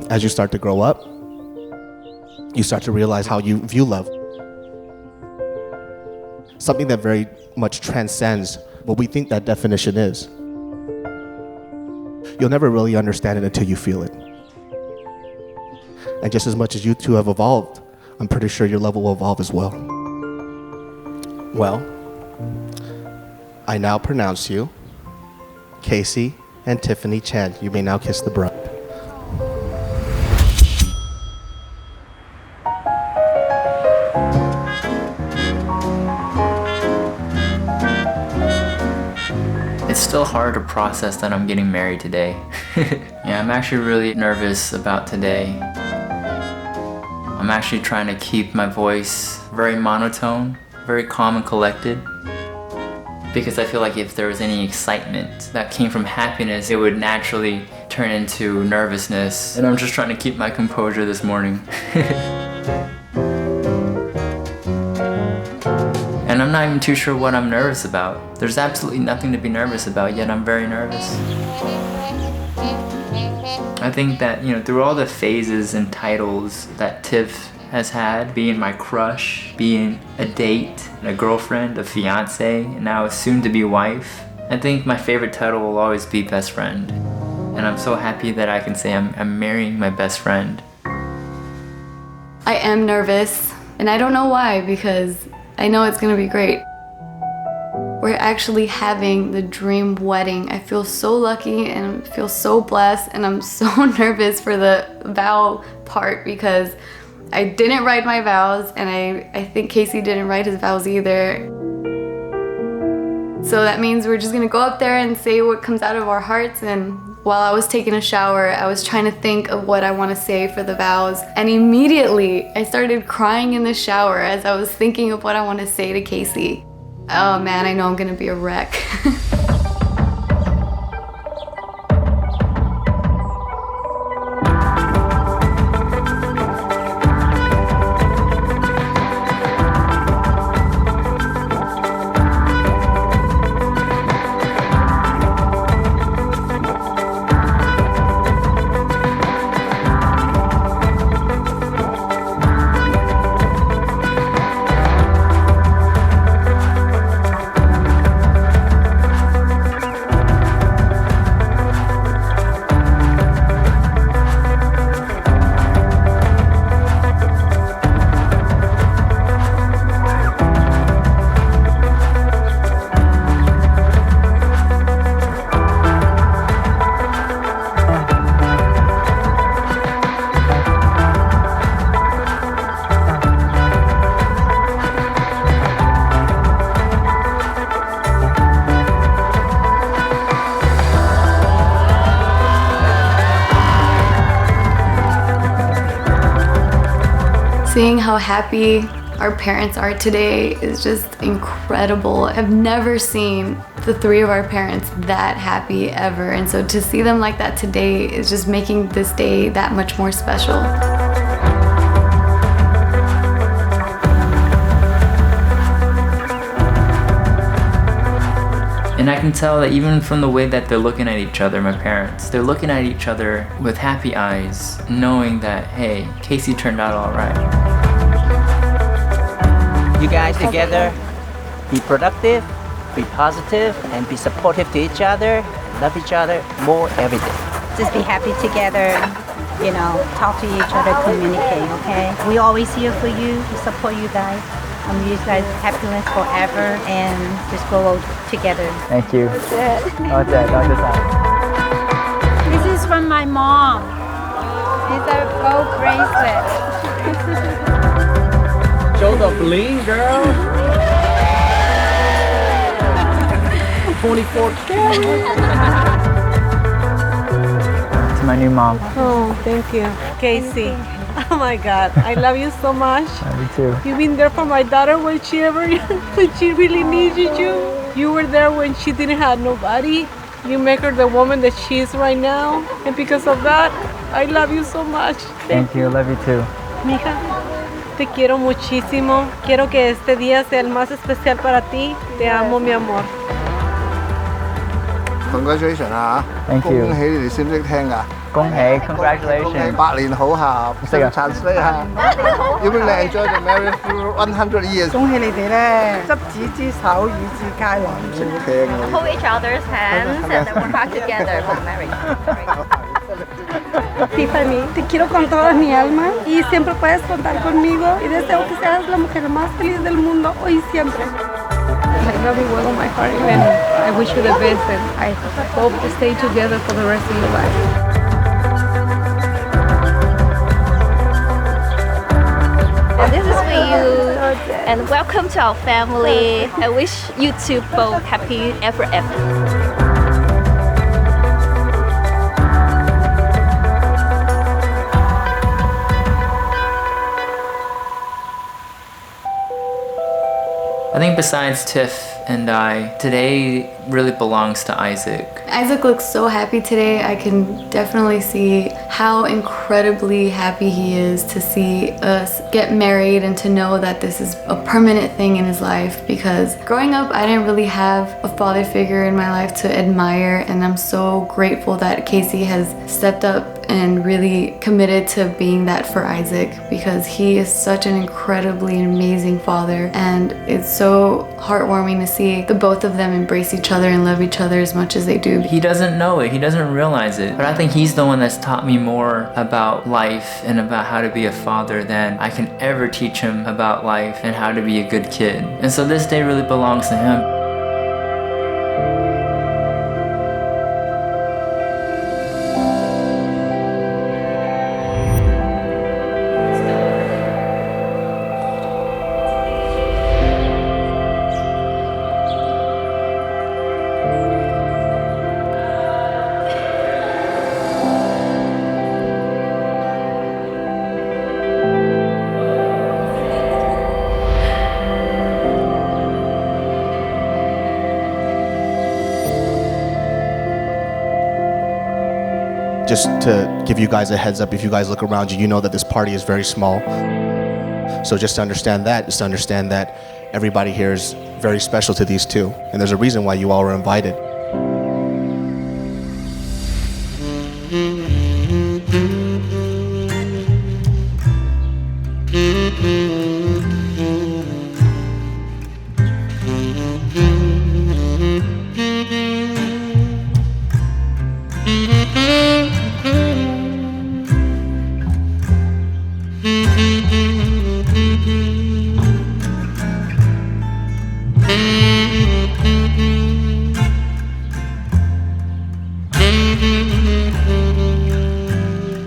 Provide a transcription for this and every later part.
As you start to grow up, you start to realize how you view love. Something that very much transcends what we think that definition is. You'll never really understand it until you feel it. And just as much as you two have evolved, I'm pretty sure your love will evolve as well. Well, I now pronounce you Casey and Tiffany Chan. You may now kiss the bride. It's still hard to process that I'm getting married today. Yeah, I'm actually really nervous about today. I'm actually trying to keep my voice very monotone, very calm and collected. Because I feel like if there was any excitement that came from happiness, it would naturally turn into nervousness. And I'm just trying to keep my composure this morning. And I'm not even too sure what I'm nervous about. There's absolutely nothing to be nervous about, yet I'm very nervous. I think that, through all the phases and titles that Tiff has had, being my crush, being a date, a girlfriend, a fiance, and now a soon-to-be wife, I think my favorite title will always be best friend. And I'm so happy that I can say I'm marrying my best friend. I am nervous, and I don't know why, because I know it's gonna be great. We're actually having the dream wedding. I feel so lucky and I feel so blessed, and I'm so nervous for the vow part because I didn't write my vows, and I think Casey didn't write his vows either. So that means we're just gonna go up there and say what comes out of our hearts. And while I was taking a shower, I was trying to think of what I want to say for the vows, and immediately I started crying in the shower as I was thinking of what I want to say to Casey. Oh man, I know I'm gonna be a wreck. Seeing how happy our parents are today is just incredible. I've never seen the three of our parents that happy ever, and so to see them like that today is just making this day that much more special. And I can tell that even from the way that they're looking at each other, my parents, they're looking at each other with happy eyes, knowing that, hey, Casey turned out all right. You guys together, be productive, be positive, and be supportive to each other, love each other more every day. Just be happy together, talk to each other, communicate, okay? We always here for you, we support you guys. You guys happiness forever, and just grow together. Thank you. That's it. That's it. This is from my mom. It's a gold bracelet. Show the bling, girl. 24 karat. To my new mom. Oh, thank you. Casey. Oh my God, I love you so much. Me too. You've been there for my daughter when she really needed you. You were there when she didn't have nobody. You make her the woman that she is right now. And because of that, I love you so much. Thank you, I love you too. Mija, te quiero muchísimo. Quiero que este día sea el más especial para ti. Te amo, mi amor. Congratulations 啊 Thank you 恭喜你哋識唔識聽㗎？恭喜 Congratulations 百年好合，生產衰下。You will enjoy the marriage for 100 years。恭喜你哋咧，執子之手，與子偕來。唔識聽啊 Hold each other's hands and then work hard together for marriage. Tiffany, te quiero con toda mi alma y siempre puedes contar conmigo y deseo que seas la mujer más feliz del mundo hoy y siempre. I love you with all my heart, and I wish you the best, and I hope to stay together for the rest of your life. And this is for you. And welcome to our family. I wish you two both happy ever after. I think besides Tiff and I, today really belongs to Isaac. Isaac looks so happy today. I can definitely see how incredibly happy he is to see us get married and to know that this is a permanent thing in his life, because growing up I didn't really have a father figure in my life to admire, and I'm so grateful that Casey has stepped up and really committed to being that for Isaac, because he is such an incredibly amazing father, and it's so heartwarming to see the both of them embrace each other and love each other as much as they do. He doesn't know it, he doesn't realize it, but I think he's the one that's taught me more about life and about how to be a father than I can ever teach him about life and how to be a good kid. And so this day really belongs to him. Just to give you guys a heads up, if you guys look around you, you know that this party is very small. So just to understand that, everybody here is very special to these two. And there's a reason why you all were invited.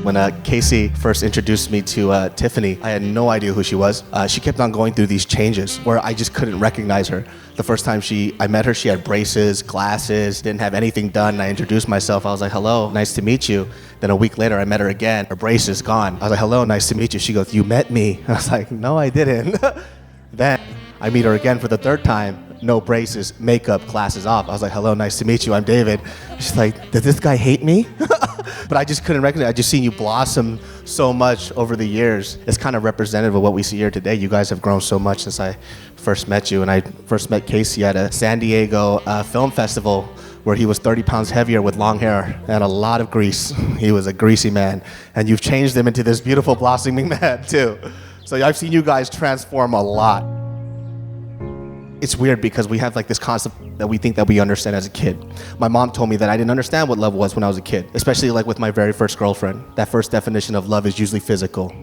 When Casey first introduced me to Tiffany, I had no idea who she was. She kept on going through these changes where I just couldn't recognize her. The first time I met her, she had braces, glasses, didn't have anything done. I introduced myself. I was like, hello, nice to meet you. Then a week later, I met her again. Her braces gone. I was like, hello, nice to meet you. She goes, you met me. I was like, no, I didn't. Then I meet her again for the third time. No braces, makeup, glasses off. I was like, hello, nice to meet you. I'm David. She's like, does this guy hate me? But I just couldn't recognize. I just seen you blossom so much over the years. It's kind of representative of what we see here today. You guys have grown so much since I first met you. And I first met Casey at a San Diego film festival where he was 30 pounds heavier with long hair and a lot of grease. He was a greasy man. And you've changed him into this beautiful blossoming man too. So I've seen you guys transform a lot. It's weird because we have like this concept that we think that we understand as a kid. My mom told me that I didn't understand what love was when I was a kid, especially like with my very first girlfriend. That first definition of love is usually physical.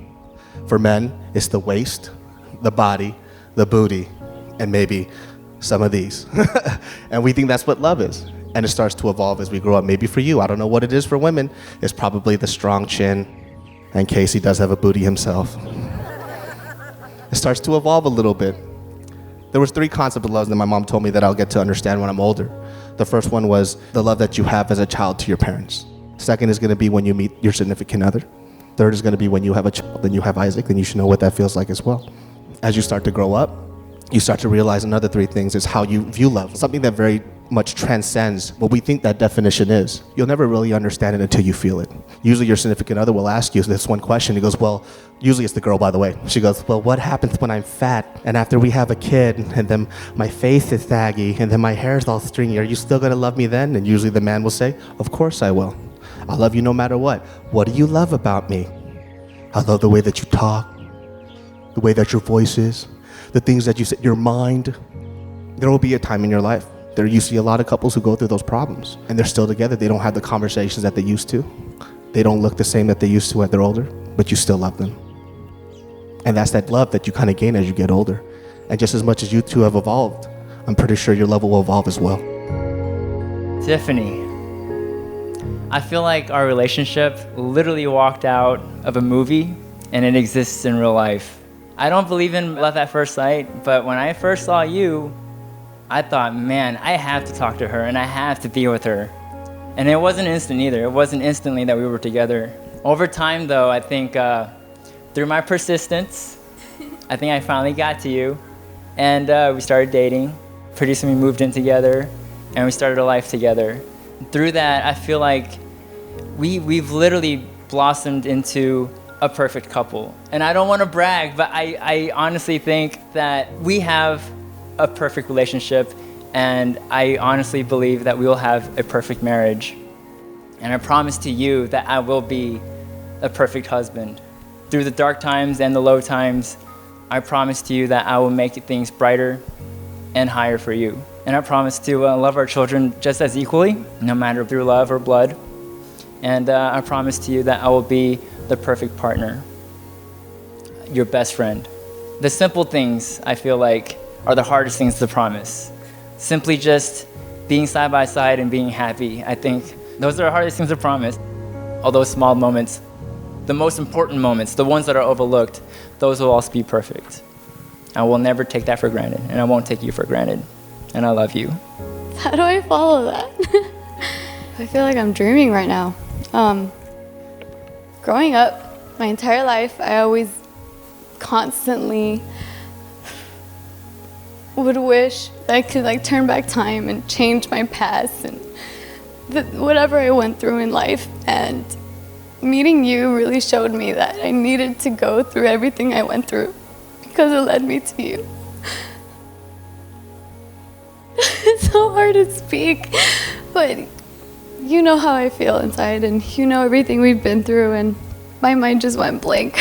For men, it's the waist, the body, the booty, and maybe some of these. And we think that's what love is. And it starts to evolve as we grow up. Maybe for you, I don't know what it is for women. It's probably the strong chin. And Casey does have a booty himself. It starts to evolve a little bit. There was 3 concepts of love that my mom told me that I'll get to understand when I'm older. The first one was the love that you have as a child to your parents. Second is gonna be when you meet your significant other. Third is gonna be when you have a child, then you have Isaac, then you should know what that feels like as well. As you start to grow up, you start to realize another 3 things is how you view love. Something that very much transcends what we think that definition is. You'll never really understand it until you feel it. Usually your significant other will ask you this one question. He goes, well, usually it's the girl, by the way. She goes, well, what happens when I'm fat and after we have a kid and then my face is saggy and then my hair's all stringy? Are you still going to love me then? And usually the man will say, of course I will. I love you no matter what. What do you love about me? I love the way that you talk, the way that your voice is, the things that you say, your mind. There will be a time in your life. You see a lot of couples who go through those problems and they're still together. They don't have the conversations that they used to. They don't look the same that they used to when they're older, but you still love them. And that's that love that you kind of gain as you get older. And just as much as you two have evolved, I'm pretty sure your love will evolve as well. Tiffany, I feel like our relationship literally walked out of a movie and it exists in real life. I don't believe in love at first sight, but when I first saw you, I thought, man, I have to talk to her and I have to be with her. And it wasn't instant either. It wasn't instantly that we were together. Over time, though, I think through my persistence, I think I finally got to you. And we started dating. Pretty soon we moved in together and we started a life together. Through that, I feel like we've literally blossomed into a perfect couple. And I don't want to brag, but I honestly think that we have a perfect relationship. And I honestly believe that we will have a perfect marriage. And I promise to you that I will be a perfect husband. Through the dark times and the low times, I promise to you that I will make things brighter and higher for you. And I promise to love our children just as equally, no matter through love or blood. And I promise to you that I will be the perfect partner, your best friend. The simple things, I feel like, are the hardest things to promise. Simply just being side by side and being happy. I think those are the hardest things to promise. All those small moments, the most important moments, the ones that are overlooked, those will also be perfect. I will never take that for granted, and I won't take you for granted. And I love you. How do I follow that? I feel like I'm dreaming right now. Growing up, my entire life, I always constantly would wish that I could turn back time and change my past and whatever I went through in life. And meeting you really showed me that I needed to go through everything I went through because it led me to you. It's so hard to speak, but you know how I feel inside and you know everything we've been through, and my mind just went blank.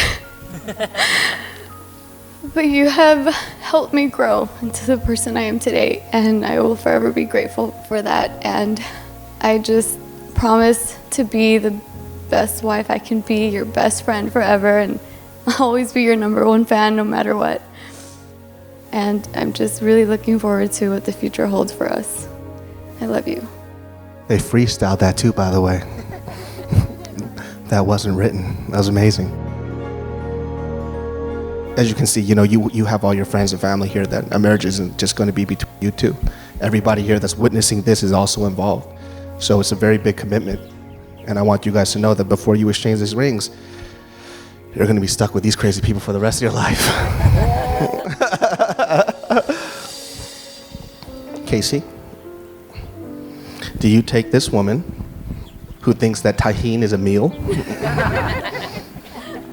But you have helped me grow into the person I am today, and I will forever be grateful for that. And I just promise to be the best wife I can be, your best friend forever, and I'll always be your #1 fan no matter what. And I'm just really looking forward to what the future holds for us. I love you. They freestyled that too, by the way. That wasn't written. That was amazing. As you can see, you have all your friends and family here, that a marriage isn't just going to be between you two. Everybody here that's witnessing this is also involved. So it's a very big commitment. And I want you guys to know that before you exchange these rings, you're going to be stuck with these crazy people for the rest of your life. Casey, do you take this woman who thinks that tahine is a meal,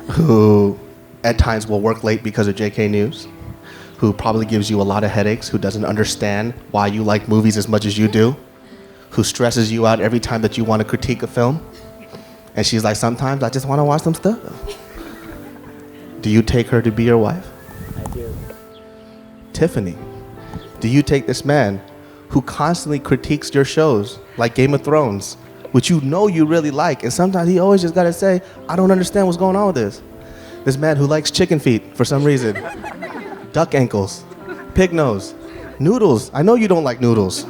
who at times will work late because of JK News, who probably gives you a lot of headaches, who doesn't understand why you like movies as much as you do, who stresses you out every time that you want to critique a film, and she's like, sometimes I just want to watch some stuff. Do you take her to be your wife? I do. Tiffany, do you take this man who constantly critiques your shows like Game of Thrones, which you know you really like, and sometimes he always just gotta say, I don't understand what's going on with this. This man who likes chicken feet for some reason, duck ankles, pig nose, noodles. I know you don't like noodles.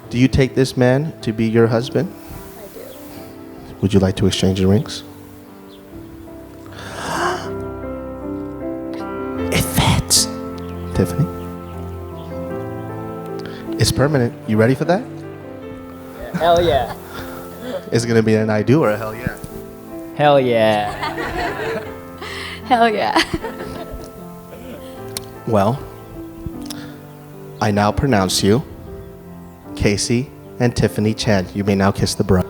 Do you take this man to be your husband? I do. Would you like to exchange your rings? It fits. Tiffany? It's permanent. You ready for that? Hell yeah. Is it gonna be an I do or a hell yeah? Hell yeah. Hell yeah. Well, I now pronounce you Casey and Tiffany Chen. You may now kiss the bride.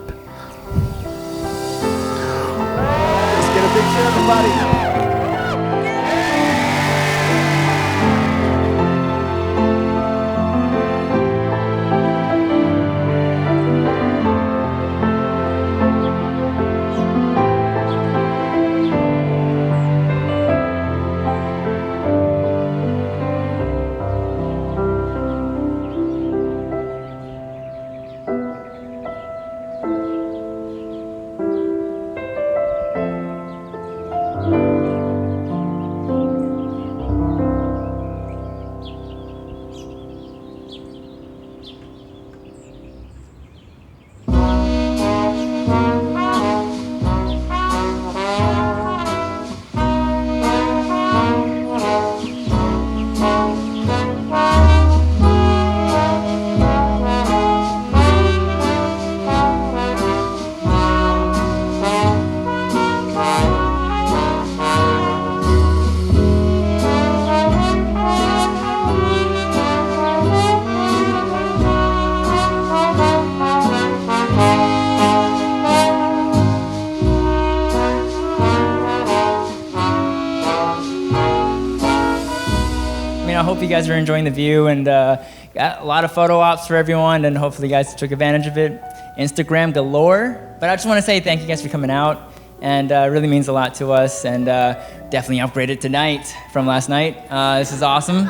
hope you guys are enjoying the view, and got a lot of photo ops for everyone, and hopefully you guys took advantage of it. Instagram galore. But I just want to say thank you guys for coming out, and it really means a lot to us, and definitely upgraded tonight from last night. This is awesome.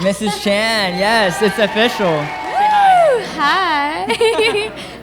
Mrs. Chan, yes, it's official. Hi.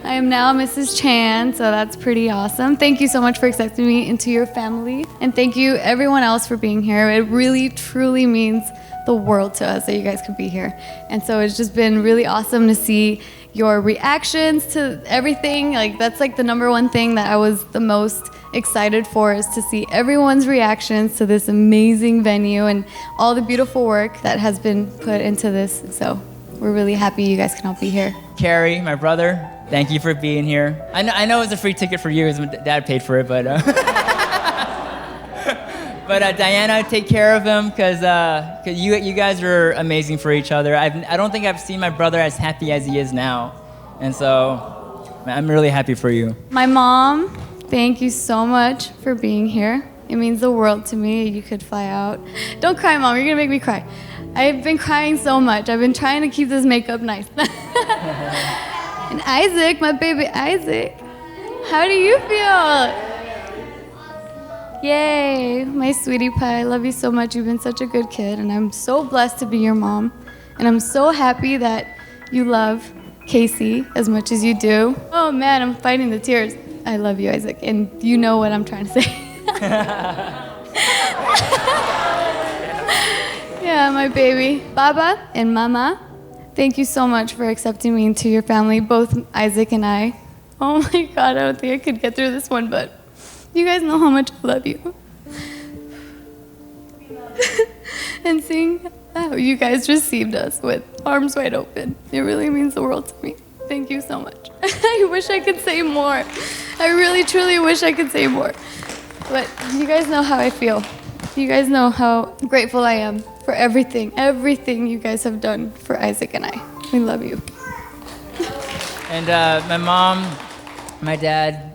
I am now Mrs. Chan, so that's pretty awesome. Thank you so much for accepting me into your family. And thank you everyone else for being here. It really, truly means the world to us that you guys could be here. And so it's just been really awesome to see your reactions to everything. Like, that's like the number one thing that I was the most excited for, is to see everyone's reactions to this amazing venue and all the beautiful work that has been put into this. So we're really happy you guys can all be here. Carrie, my brother, thank you for being here. I know it was a free ticket for you, because Dad paid for it, but but Diana, take care of him, because you guys are amazing for each other. I don't think I've seen my brother as happy as he is now, and so I'm really happy for you. My mom, thank you so much for being here. It means the world to me. You could fly out. Don't cry, Mom. You're gonna make me cry. I've been crying so much. I've been trying to keep this makeup nice. And Isaac, my baby Isaac, how do you feel? Yay, my sweetie pie. I love you so much. You've been such a good kid, and I'm so blessed to be your mom. And I'm so happy that you love Casey as much as you do. Oh man, I'm fighting the tears. I love you, Isaac, and you know what I'm trying to say. Yeah, my baby. Baba and Mama, thank you so much for accepting me into your family, both Isaac and I. Oh my God, I don't think I could get through this one, but you guys know how much I love you. And seeing how you guys received us with arms wide open, it really means the world to me. Thank you so much. I wish I could say more. I really, truly wish I could say more. But you guys know how I feel. You guys know how grateful I am for everything you guys have done for Isaac and I. We love you. And my mom, my dad,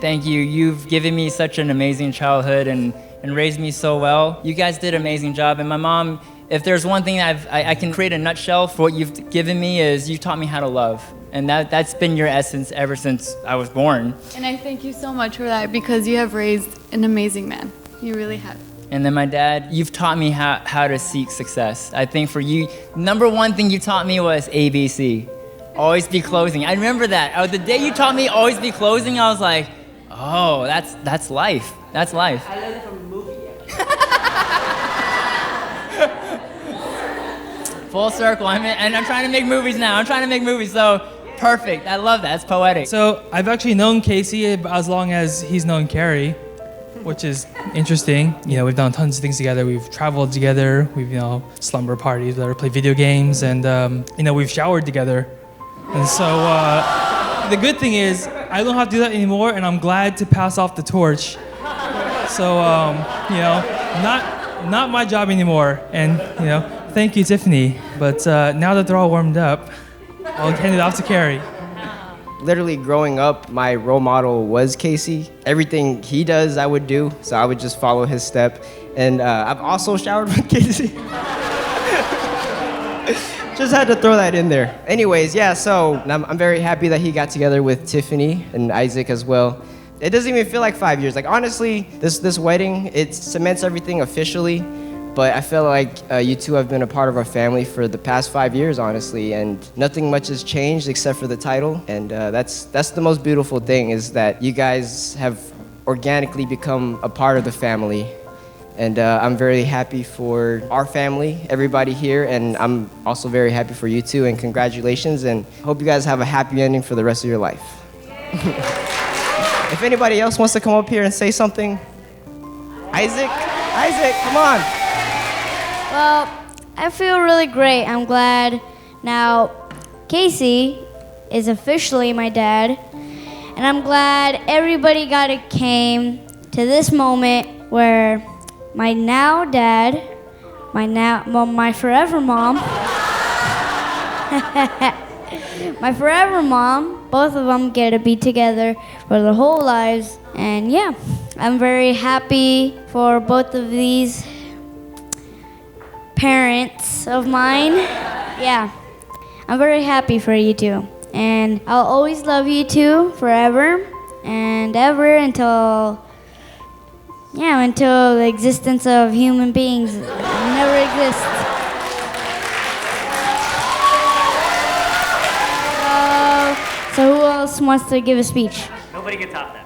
thank you. You've given me such an amazing childhood and raised me so well. You guys did an amazing job. And my mom, if there's one thing I can create a nutshell for what you've given me, is you taught me how to love. And that's been your essence ever since I was born. And I thank you so much for that, because you have raised an amazing man. You really have. And then my dad, you've taught me how to seek success. I think for you, number one thing you taught me was ABC. Always be closing. I remember that. The day you taught me always be closing, I was like, oh, that's life. That's life. I learned it from a movie. Full circle. I'm trying to make movies now. I'm trying to make movies, so perfect. I love that. It's poetic. So I've actually known Casey as long as he's known Carrie, which is interesting. You know, we've done tons of things together. We've traveled together. We've, slumber parties, played video games, and, we've showered together. And so the good thing is I don't have to do that anymore, and I'm glad to pass off the torch. So, not my job anymore. And, thank you, Tiffany. But now that they're all warmed up, I'll hand it off to Carrie. Literally growing up, my role model was Casey. Everything he does, I would do, so I would just follow his step. And I've also showered with Casey. Just had to throw that in there. Anyways, yeah, so I'm very happy that he got together with Tiffany and Isaac as well. It doesn't even feel like 5 years. Like, honestly, this wedding, it cements everything officially. But I feel like you two have been a part of our family for the past 5 years, honestly, and nothing much has changed except for the title. And that's the most beautiful thing, is that you guys have organically become a part of the family. And I'm very happy for our family, everybody here, and I'm also very happy for you two, and congratulations, and hope you guys have a happy ending for the rest of your life. If anybody else wants to come up here and say something, Isaac, come on. Well, I feel really great. I'm glad now Casey is officially my dad, and I'm glad everybody came to this moment where my now dad, my forever mom, my forever mom, both of them get to be together for their whole lives. And yeah, I'm very happy for both of these parents of mine. Yeah, I'm very happy for you two. And I'll always love you two forever and ever until the existence of human beings never exists. So who else wants to give a speech? Nobody can top that.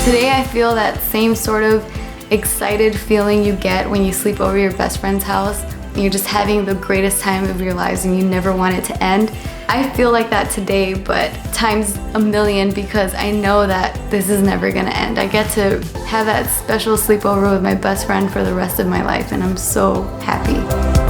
Today I feel that same sort of excited feeling you get when you sleep over your best friend's house and you're just having the greatest time of your lives and you never want it to end. I feel like that today, but times a million, because I know that this is never gonna end. I get to have that special sleepover with my best friend for the rest of my life and I'm so happy.